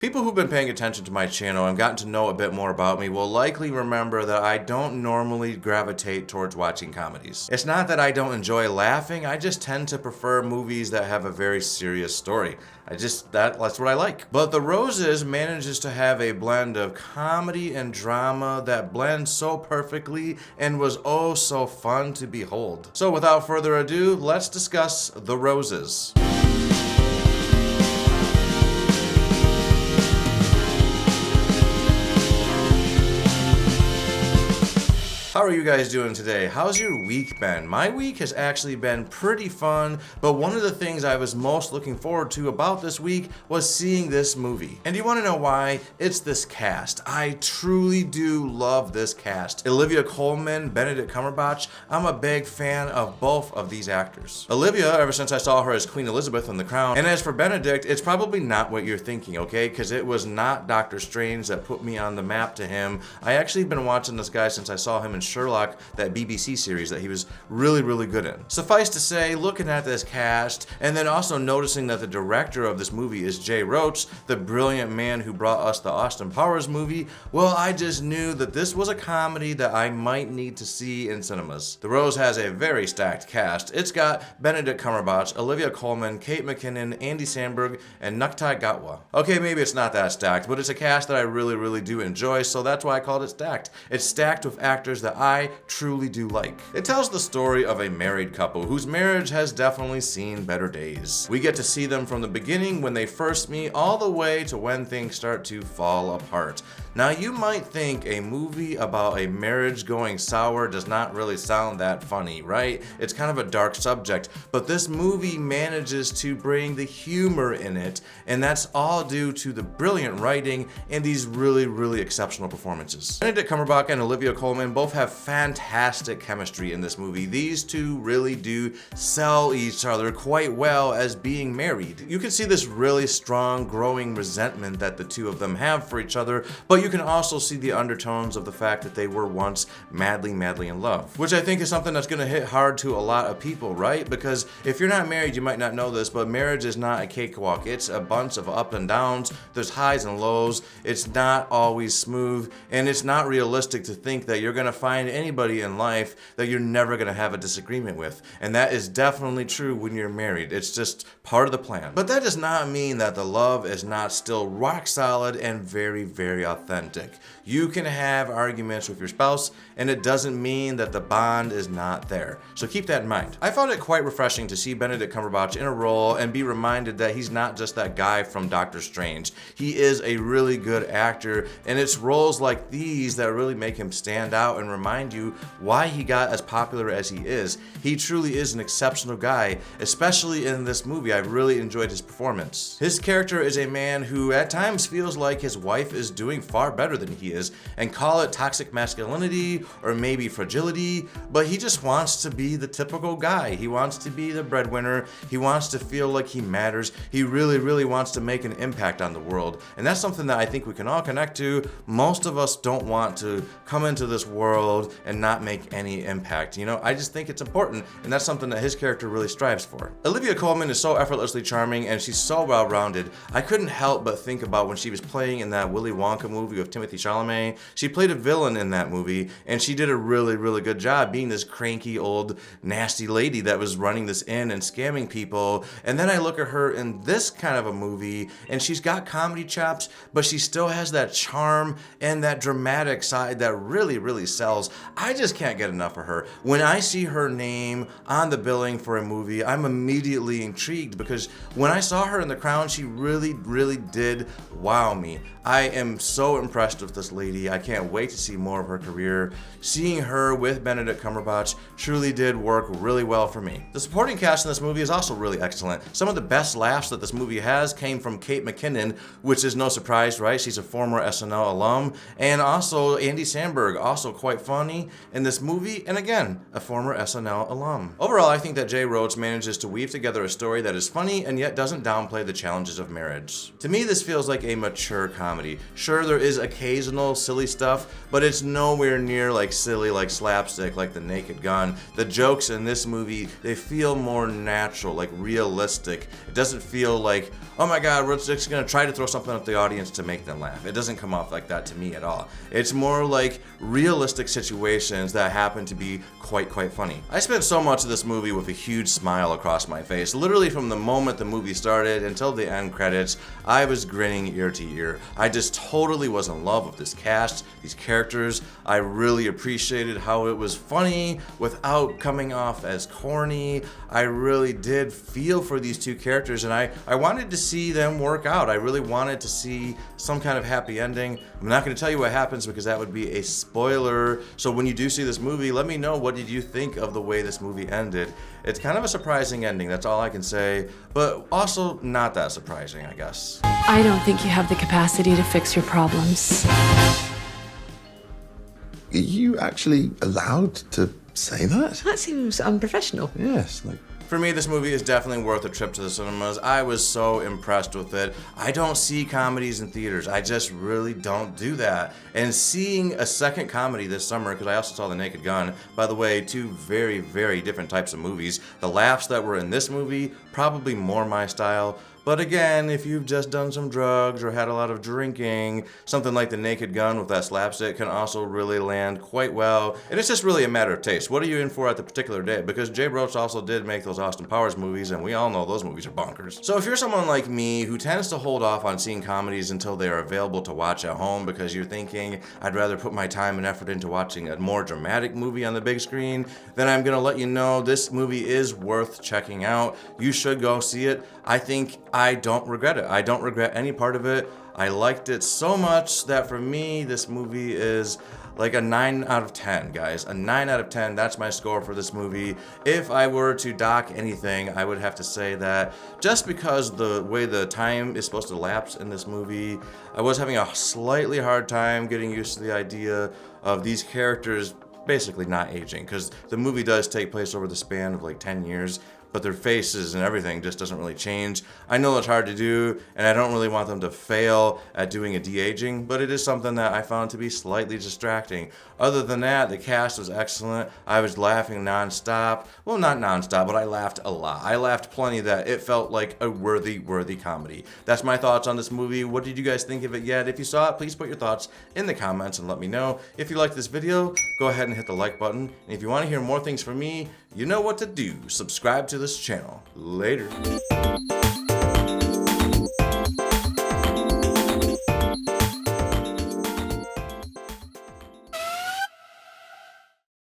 People who've been paying attention to my channel and gotten to know a bit more about me will likely remember that I don't normally gravitate towards watching comedies. It's not that I don't enjoy laughing, I just tend to prefer movies that have a very serious story. That's what I like. But The Roses manages to have a blend of comedy and drama that blends so perfectly and was oh so fun to behold. So without further ado, let's discuss The Roses. How are you guys doing today? How's your week been? My week has actually been pretty fun, but one of the things I was most looking forward to about this week was seeing this movie. And do you want to know why? It's this cast. I truly do love this cast. Olivia Colman, Benedict Cumberbatch, I'm a big fan of both of these actors. Olivia, ever since I saw her as Queen Elizabeth in The Crown, and as for Benedict, it's probably not what you're thinking, okay? Because it was not Doctor Strange that put me on the map to him. I actually been watching this guy since I saw him in Sherlock, that BBC series that he was really good in. Suffice to say, looking at this cast and then also noticing that the director of this movie is Jay Roach, the brilliant man who brought us the Austin Powers movie, well, I just knew that this was a comedy that I might need to see in cinemas. The Rose has a very stacked cast. It's got Benedict Cumberbatch, Olivia Colman, Kate McKinnon, Andy Samberg, and Nuktai Gatwa. Okay, maybe it's not that stacked, but it's a cast that I really do enjoy, so that's why I called it stacked. It's stacked with actors that I truly do like. It tells the story of a married couple whose marriage has definitely seen better days. We get to see them from the beginning when they first meet all the way to when things start to fall apart. Now you might think a movie about a marriage going sour does not really sound that funny, right? It's kind of a dark subject, but this movie manages to bring the humor in it, and that's all due to the brilliant writing and these really exceptional performances. Benedict Cumberbatch and Olivia Colman both have fantastic chemistry in this movie. These two really do sell each other quite well as being married. You can see this really strong growing resentment that the two of them have for each other, but you can also see the undertones of the fact that they were once madly in love, which I think is something that's going to hit hard to a lot of people, right? Because if you're not married, you might not know this, but marriage is not a cakewalk. It's a bunch of up and downs. There's highs and lows. It's not always smooth, and it's not realistic to think that you're going to find anybody in life that you're never going to have a disagreement with. And that is definitely true when you're married. It's just part of the plan. But that does not mean that the love is not still rock solid and very authentic. You can have arguments with your spouse, and it doesn't mean that the bond is not there. So keep that in mind. I found it quite refreshing to see Benedict Cumberbatch in a role and be reminded that he's not just that guy from Doctor Strange. He is a really good actor, and it's roles like these that really make him stand out and remind you why he got as popular as he is. He truly is an exceptional guy, especially in this movie. I really enjoyed his performance. His character is a man who at times feels like his wife is doing far better than he is, and call it toxic masculinity or maybe fragility, but he just wants to be the typical guy. He wants to be the breadwinner. He wants to feel like he matters. He really wants to make an impact on the world, and that's something that I think we can all connect to. Most of us don't want to come into this world and not make any impact. You know, I just think it's important, and that's something that his character really strives for. Olivia Colman is so effortlessly charming, and she's so well-rounded. I couldn't help but think about when she was playing in that Willy Wonka movie with Timothy Chalamet. She played a villain in that movie, and she did a really good job being this cranky old nasty lady that was running this inn and scamming people. And then I look at her in this kind of a movie, and she's got comedy chops, but she still has that charm and that dramatic side that really sells. I just can't get enough of her. When I see her name on the billing for a movie, I'm immediately intrigued, because when I saw her in The Crown, she really did wow me. I am so impressed with this lady. I can't wait to see more of her career. Seeing her with Benedict Cumberbatch truly did work really well for me. The supporting cast in this movie is also really excellent. Some of the best laughs that this movie has came from Kate McKinnon, which is no surprise, right? She's a former SNL alum. And also Andy Samberg, also quite fun. funny in this movie, and again, a former SNL alum. Overall, I think that Jay Roach manages to weave together a story that is funny and yet doesn't downplay the challenges of marriage. To me, this feels like a mature comedy. Sure, there is occasional silly stuff, but it's nowhere near like silly, like slapstick, like The Naked Gun. The jokes in this movie, they feel more natural, like realistic. It doesn't feel like, oh my god, we're just gonna try to throw something at the audience to make them laugh. It doesn't come off like that to me at all. It's more like realistic situations that happen to be quite funny. I spent so much of this movie with a huge smile across my face. Literally from the moment the movie started until the end credits, I was grinning ear to ear. I just totally was in love with this cast, these characters. I really appreciated how it was funny without coming off as corny. I really did feel for these two characters, and I wanted to see them work out. I really wanted to see some kind of happy ending. I'm not going to tell you what happens because that would be a spoiler. So when you do see this movie, let me know, what did you think of the way this movie ended? It's kind of a surprising ending, that's all I can say, but also not that surprising, I guess. I don't think you have the capacity to fix your problems. Are you actually allowed to say that? That seems unprofessional. Yes, like... For me, this movie is definitely worth a trip to the cinemas. I was so impressed with it. I don't see comedies in theaters. I just really don't do that. And seeing a second comedy this summer, because I also saw The Naked Gun, by the way, two very different types of movies. The laughs that were in this movie, probably more my style. But again, if you've just done some drugs or had a lot of drinking, something like The Naked Gun with that slapstick can also really land quite well. And it's just really a matter of taste. What are you in for at the particular day? Because Jay Roach also did make those Austin Powers movies, and we all know those movies are bonkers. So if you're someone like me who tends to hold off on seeing comedies until they are available to watch at home because you're thinking, I'd rather put my time and effort into watching a more dramatic movie on the big screen, then I'm gonna let you know this movie is worth checking out. You should go see it. I think I don't regret it. I don't regret any part of it. I liked it so much that for me, this movie is like a 9 out of 10, guys. A 9 out of 10, that's my score for this movie. If I were to dock anything, I would have to say that just because the way the time is supposed to lapse in this movie, I was having a slightly hard time getting used to the idea of these characters basically not aging, because the movie does take place over the span of like 10 years, but their faces and everything just doesn't really change. I know it's hard to do, and I don't really want them to fail at doing a de-aging, but it is something that I found to be slightly distracting. Other than that, the cast was excellent. I was laughing nonstop. Well, not nonstop, but I laughed a lot. I laughed plenty that it felt like a worthy comedy. That's my thoughts on this movie. What did you guys think of it yet? If you saw it, please put your thoughts in the comments and let me know. If you liked this video, go ahead and hit the like button. And if you want to hear more things from me, you know what to do. Subscribe to this channel. Later.